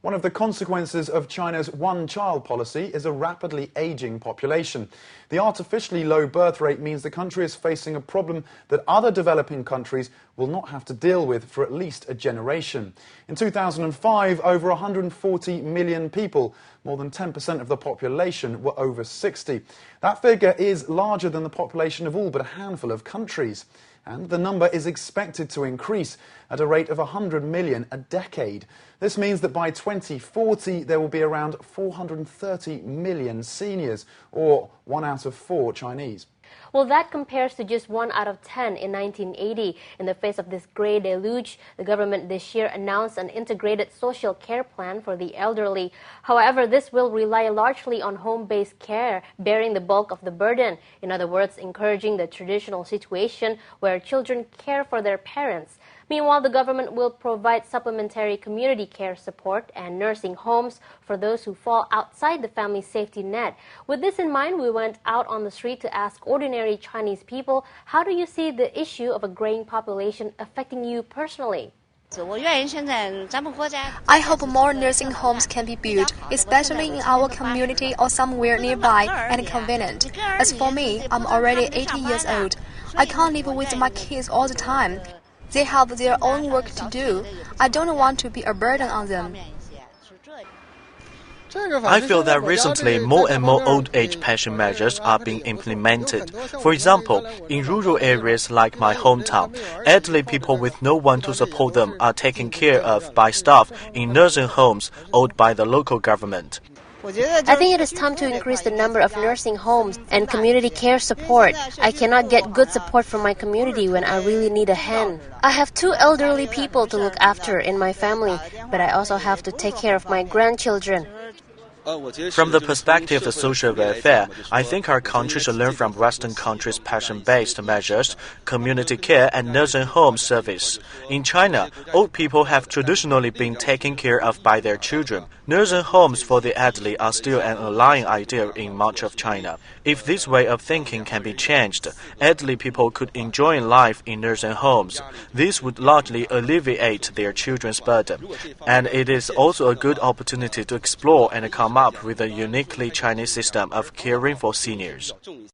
One of the consequences of China's one-child policy is a rapidly aging population. The artificially low birth rate means the country is facing a problem that other developing countries will not have to deal with for at least a generation. In 2005, over 140 million people, more than 10% of the population, were over 60. That figure is larger than the population of all but a handful of countries. And the number is expected to increase at a rate of 100 million a decade. This means that by 2040 there will be around 430 million seniors, or 1 out of 4 Chinese. Well, that compares to just 1 out of 10 in 1980. In the face of this grey deluge, the government this year announced an integrated social care plan for the elderly. However, this will rely largely on home-based care, bearing the bulk of the burden. In other words, encouraging the traditional situation where children care for their parents. Meanwhile, the government will provide supplementary community care support and nursing homes for those who fall outside the family safety net. With this in mind, we went out on the street to ask ordinary Chinese people, how do you see the issue of a graying population affecting you personally? I hope more nursing homes can be built, especially in our community or somewhere nearby and convenient. As for me, I'm already 80 years old. I can't live with my kids all the time. They have their own work to do. I don't want to be a burden on them. I feel that recently more and more old age pension measures are being implemented. For example, in rural areas like my hometown, elderly people with no one to support them are taken care of by staff in nursing homes owned by the local government. I think it is time to increase the number of nursing homes and community care support. I cannot get good support from my community when I really need a hand. I have 2 elderly people to look after in my family, but I also have to take care of my grandchildren. From the perspective of social welfare, I think our country should learn from Western countries' passion-based measures, community care and nursing home service. In China, old people have traditionally been taken care of by their children. Nursing homes for the elderly are still an alien idea in much of China. If this way of thinking can be changed, elderly people could enjoy life in nursing homes. This would largely alleviate their children's burden. And it is also a good opportunity to explore and come up with a uniquely Chinese system of caring for seniors.